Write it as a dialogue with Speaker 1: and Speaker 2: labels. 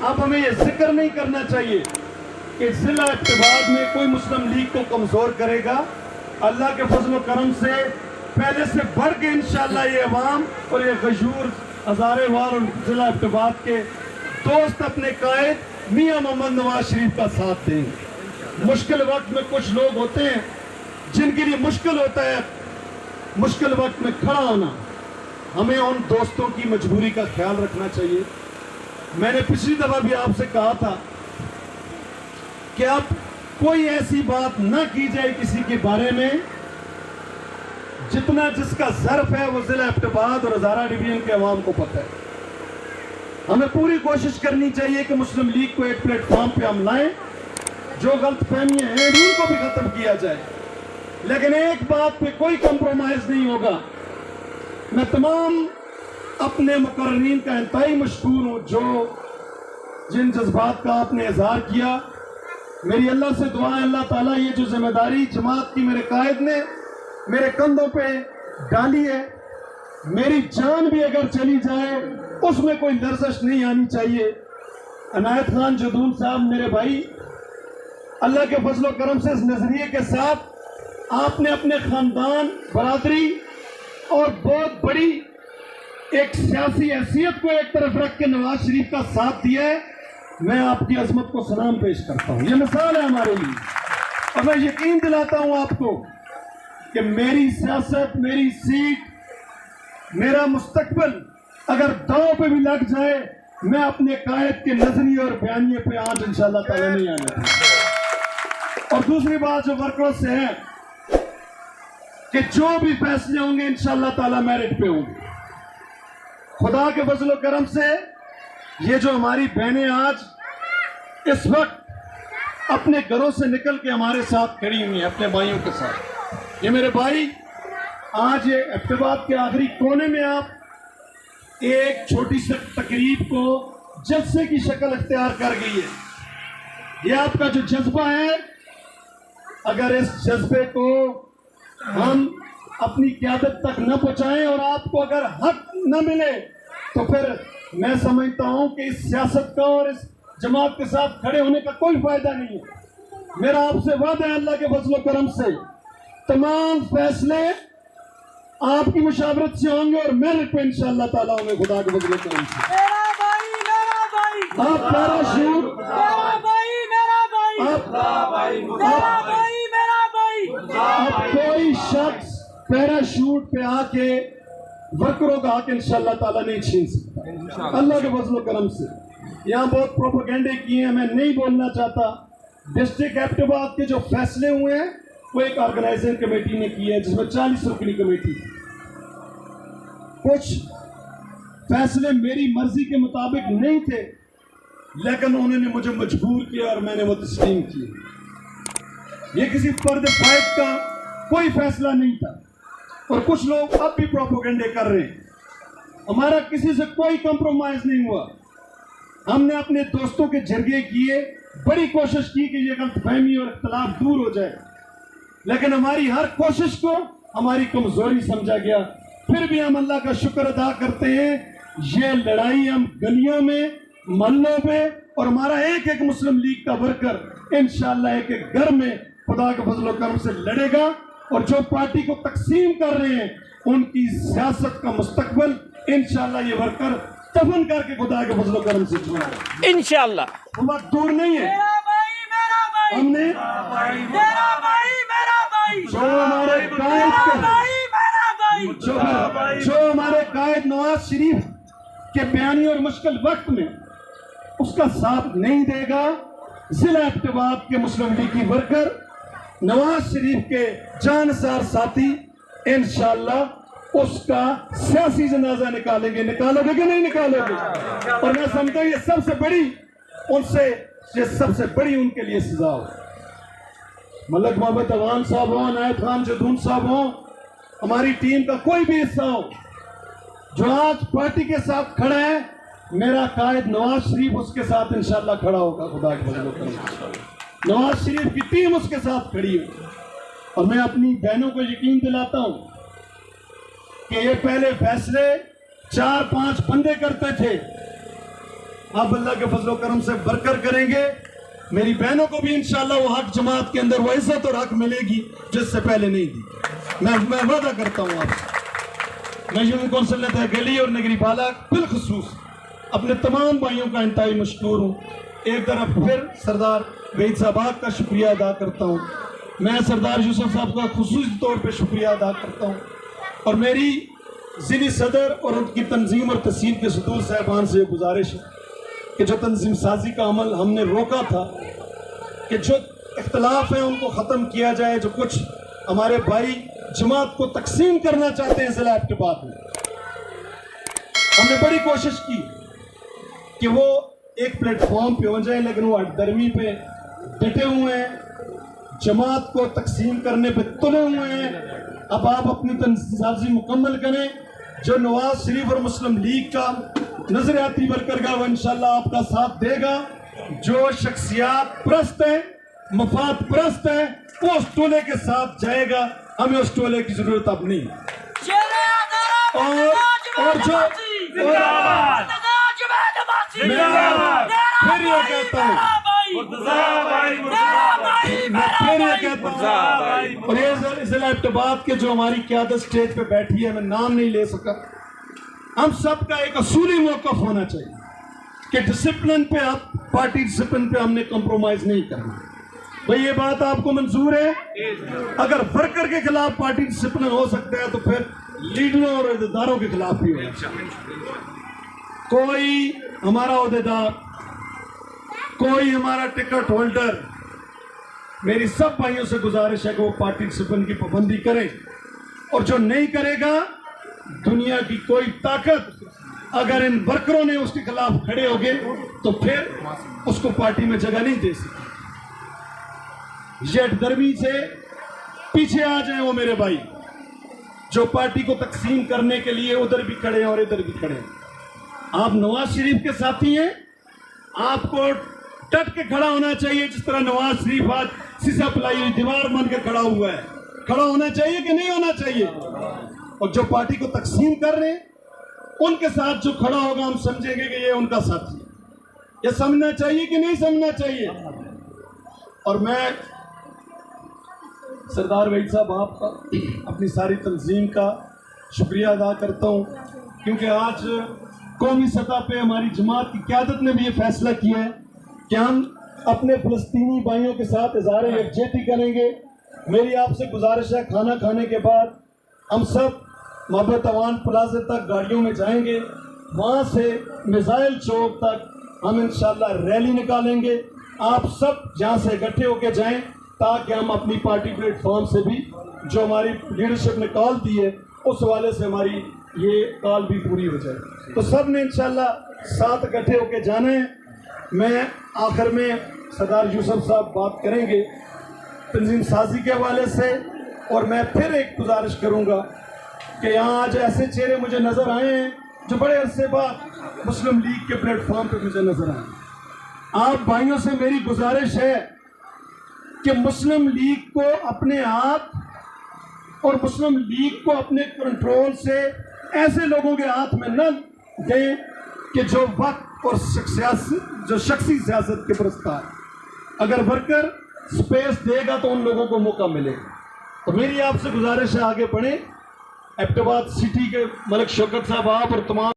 Speaker 1: اب ہمیں یہ ذکر نہیں کرنا چاہیے کہ ضلع اتباع میں کوئی مسلم لیگ کو کمزور کرے گا. اللہ کے فضل و کرم سے پہلے سے بڑھ کے انشاءاللہ یہ عوام اور یہ غیور ہزارے وار اور ضلع اتباع کے دوست اپنے قائد میاں محمد نواز شریف کا ساتھ دیں گے. مشکل وقت میں کچھ لوگ ہوتے ہیں جن کے لیے مشکل ہوتا ہے مشکل وقت میں کھڑا ہونا. ہمیں ان دوستوں کی مجبوری کا خیال رکھنا چاہیے. میں نے پچھلی دفعہ بھی آپ سے کہا تھا کہ اب کوئی ایسی بات نہ کی جائے کسی کے بارے میں جتنا جس کا ظرف ہے وہ ضلع اتباع اور ہزارہ ڈویژن کے عوام کو پتہ ہے. ہمیں پوری کوشش کرنی چاہیے کہ مسلم لیگ کو ایک پلیٹ فارم پہ ہم لائیں, جو غلط فہمیاں ہیں ان کو بھی ختم کیا جائے, لیکن ایک بات پہ کوئی کمپرومائز نہیں ہوگا. میں تمام اپنے مقررین کا انتہائی مشکور ہوں جو جن جذبات کا آپ نے اظہار کیا. میری اللہ سے دعا ہے اللہ تعالیٰ یہ جو ذمہ داری جماعت کی میرے قائد نے میرے کندھوں پہ ڈالی ہے, میری جان بھی اگر چلی جائے اس میں کوئی لرزش نہیں آنی چاہیے. عنایت خان جدون صاحب میرے بھائی, اللہ کے فضل و کرم سے اس نظریے کے ساتھ آپ نے اپنے خاندان برادری اور بہت بڑی ایک سیاسی حیثیت کو ایک طرف رکھ کے نواز شریف کا ساتھ دیا ہے. میں آپ کی عظمت کو سلام پیش کرتا ہوں. یہ مثال ہے ہمارے لیے, اور میں یقین دلاتا ہوں آپ کو کہ میری سیاست, میری سیٹ, میرا مستقبل اگر داؤ پہ بھی لگ جائے میں اپنے قائد کے نظریے اور بیانیے پہ آج انشاءاللہ تعالیٰ نہیں آنے دوں. اور دوسری بات جو ورکروں سے ہے کہ جو بھی فیصلے ہوں گے انشاءاللہ تعالیٰ میرٹ پہ ہوں گے. خدا کے فضل و کرم سے یہ جو ہماری بہنیں آج اس وقت اپنے گھروں سے نکل کے ہمارے ساتھ کھڑی ہوئی ہیں اپنے بھائیوں کے ساتھ, یہ میرے بھائی آج یہ اتباع کے آخری کونے میں آپ ایک چھوٹی سی تقریب کو جلسے کی شکل اختیار کر گئی ہے. یہ آپ کا جو جذبہ ہے, اگر اس جذبے کو ہم اپنی قیادت تک نہ پہنچائیں اور آپ کو اگر حق نہ ملے تو پھر میں سمجھتا ہوں کہ اس سیاست کا اور اس جماعت کے ساتھ کھڑے ہونے کا کوئی فائدہ نہیں ہے. میرا آپ سے وعدہ ہے اللہ کے فضل و کرم سے تمام فیصلے آپ کی مشاورت سے ہوں گے اور میرٹ پہ انشاءاللہ تعالیٰ ہوں گے خدا کے فضل و کرم سے. آپ پیراشوٹ آپ کوئی شخص پیراشوٹ پہ آ کے ورکروں کا حق انشاءاللہ تعالیٰ نہیں چھین سکتا اللہ کے فضل و کرم سے. یہاں بہت پروپیگنڈے کیے ہیں, میں نہیں بولنا چاہتا. ڈسٹرکٹ اتباع کے جو فیصلے ہوئے ہیں وہ ایک آرگنائزنگ کمیٹی نے کی ہے جس میں 40 رکنی کمیٹی. کچھ فیصلے میری مرضی کے مطابق نہیں تھے لیکن انہوں نے مجھے مجبور کیا اور میں نے وہ تسلیم کیے. یہ کسی فرد فائد کا کوئی فیصلہ نہیں تھا. اور کچھ لوگ اب بھی پروپیگنڈے کر رہے ہیں. ہمارا کسی سے کوئی کمپرومائز نہیں ہوا. ہم نے اپنے دوستوں کے جرگے کیے, بڑی کوشش کی کہ یہ غلط فہمی اور اختلاف دور ہو جائے, لیکن ہماری ہر کوشش کو ہماری کمزوری سمجھا گیا. پھر بھی ہم اللہ کا شکر ادا کرتے ہیں. یہ لڑائی ہم گلیوں میں, محلوں میں, اور ہمارا ایک ایک مسلم لیگ کا ورکر انشاءاللہ ایک ایک گھر میں خدا کے فضل و کرم سے لڑے گا. اور جو پارٹی کو تقسیم کر رہے ہیں ان کی سیاست کا مستقبل انشاءاللہ یہ ورکر دفن کر کے خدا کے فضل و کرم سے چھوڑا
Speaker 2: انشاءاللہ.
Speaker 1: وہ وقت دور نہیں ہے. ہم نے جو ہمارے قائد نواز شریف کے بیانی اور مشکل وقت میں اس کا ساتھ نہیں دے گا, ضلع اتباع کے مسلم لیگ کی ورکر نواز شریف کے جانسار ساتھی انشاءاللہ اس کا سیاسی جنازہ نکالیں گے. نکالو گے کہ نہیں نکالو گے؟ اور میں سمجھتا ہوں یہ سب سے بڑی ان کے لیے سزا ہو. ملک محمد اوان صاحب ہوں, عنایت خان جدون صاحب ہوں, ہماری ٹیم کا کوئی بھی حصہ ہو جو آج پارٹی کے ساتھ کھڑا ہے, میرا قائد نواز شریف اس کے ساتھ انشاءاللہ کھڑا ہوگا خدا کے فضل و کرم سے. نواز شریف کی ٹیم اس کے ساتھ کھڑی ہے. اور میں اپنی بہنوں کو یقین دلاتا ہوں کہ یہ پہلے فیصلے 4-5 بندے کرتے تھے, آپ اللہ کے فضل و کرم سے برکر کریں گے. میری بہنوں کو بھی انشاءاللہ وہ حق جماعت کے اندر وہ عزت اور حق ملے گی جس سے پہلے نہیں دی. میں وعدہ کرتا ہوں آپ سے. میں یونین کونسل گلی اور نگری بالا بالخصوص اپنے تمام بھائیوں کا انتہائی مشکور ہوں. ایک طرف پھر سردار وحید صاحب کا شکریہ ادا کرتا ہوں. میں سردار یوسف صاحب کا خصوصی طور پہ شکریہ ادا کرتا ہوں. اور میری ضلعی صدر اور ان کی تنظیم اور تحصیل کے ستون صاحبان سے یہ گزارش ہے کہ جو تنظیم سازی کا عمل ہم نے روکا تھا کہ جو اختلاف ہیں ان کو ختم کیا جائے. جو کچھ ہمارے بھائی جماعت کو تقسیم کرنا چاہتے ہیں ضلع ایبٹ آباد میں, ہم نے بڑی کوشش کی کہ وہ ایک پلیٹ فارم پہ ہو جائیں, لیکن وہ درمی پہ ڈٹے ہوئے ہیں, جماعت کو تقسیم کرنے پہ تلے ہوئے ہیں. اب آپ اپنی تنظیم سازی مکمل کریں. جو نواز شریف اور مسلم لیگ کا نظریاتی ورکر گا وہ انشاءاللہ آپ کا ساتھ دے گا. جو شخصیات پرست ہیں, مفاد پرست ہیں, وہ اس ٹولے کے ساتھ جائے گا. ہمیں اس ٹولے کی ضرورت اب نہیں. اور جو پھر یہ کہتا ہوں اور یہ ضلع ایبٹ آباد کے جو ہماری قیادت سٹیج پہ بیٹھی ہے, میں نام نہیں لے سکا, ہم سب کا ایک اصولی موقف ہونا چاہیے کہ ڈسپلن پہ پارٹی ڈسپلن پہ ہم نے کمپرومائز نہیں کرنا. بھئی یہ بات آپ کو منظور ہے؟ اگر ورکر کے خلاف پارٹی ڈسپلن ہو سکتا ہے تو پھر لیڈروں اور عہدیداروں کے خلاف بھی ہونا چاہیے. کوئی ہمارا عہدیدار, کوئی ہمارا ٹکٹ ہولڈر, میری سب بھائیوں سے گزارش ہے کہ وہ پارٹی ڈسپلن کی پابندی کریں. اور جو نہیں کرے گا, دنیا کی کوئی طاقت اگر ان ورکروں نے اس کے خلاف کھڑے ہو گئے تو پھر اس کو پارٹی میں جگہ نہیں دے سکتی. یہ درمی سے پیچھے آ جائیں وہ میرے بھائی جو پارٹی کو تقسیم کرنے کے لیے ادھر بھی کھڑے ہیں اور ادھر بھی کھڑے ہیں. آپ نواز شریف کے ساتھی ہیں, آپ کو ڈٹ کے کھڑا ہونا چاہیے جس طرح نواز شریف آج سیسا پلائی ہوئی دیوار بن کے کھڑا ہوا ہے. کھڑا ہونا چاہیے کہ نہیں ہونا چاہیے؟ اور جو پارٹی کو تقسیم کر رہے ہیں ان کے ساتھ جو کھڑا ہوگا ہم سمجھیں گے کہ یہ ان کا ساتھی ہے. یہ سمجھنا چاہیے کہ نہیں سمجھنا چاہیے؟ اور میں سردار وحید صاحب آپ کا اپنی ساری تنظیم کا شکریہ ادا کرتا ہوں, کیونکہ آج قومی سطح پہ ہماری جماعت کی قیادت نے بھی یہ فیصلہ کیا ہے کہ ہم اپنے فلسطینی بھائیوں کے ساتھ اظہار یکجہتی کریں گے. میری آپ سے گزارش ہے, کھانا کھانے کے بعد ہم سب محبت اوان پلازے تک گاڑیوں میں جائیں گے, وہاں سے میزائل چوک تک ہم انشاءاللہ ریلی نکالیں گے. آپ سب یہاں سے اکٹھے ہو کے جائیں تاکہ ہم اپنی پارٹی پلیٹ فارم سے بھی جو ہماری لیڈرشپ نے کال دی ہے اس حوالے سے ہماری یہ کال بھی پوری ہو جائے. تو سب نے انشاءاللہ ساتھ اکٹھے ہو کے جانا ہے. میں آخر میں سردار یوسف صاحب بات کریں گے تنظیم سازی کے حوالے سے, اور میں پھر ایک گزارش کروں گا کہ یہاں آج ایسے چہرے مجھے نظر آئے ہیں جو بڑے عرصے بعد مسلم لیگ کے پلیٹ فارم پہ مجھے نظر آئے. آپ بھائیوں سے میری گزارش ہے کہ مسلم لیگ کو اپنے ہاتھ اور مسلم لیگ کو اپنے کنٹرول سے ایسے لوگوں کے ہاتھ میں نہ دیں کہ جو وقت اور جو شخصی سیاست کے پرستار. اگر ورکر سپیس دے گا تو ان لوگوں کو موقع ملے گا. تو میری آپ سے گزارش ہے آگے بڑھیں. ایبٹ آباد سٹی کے ملک شوکت صاحب آپ اور تمام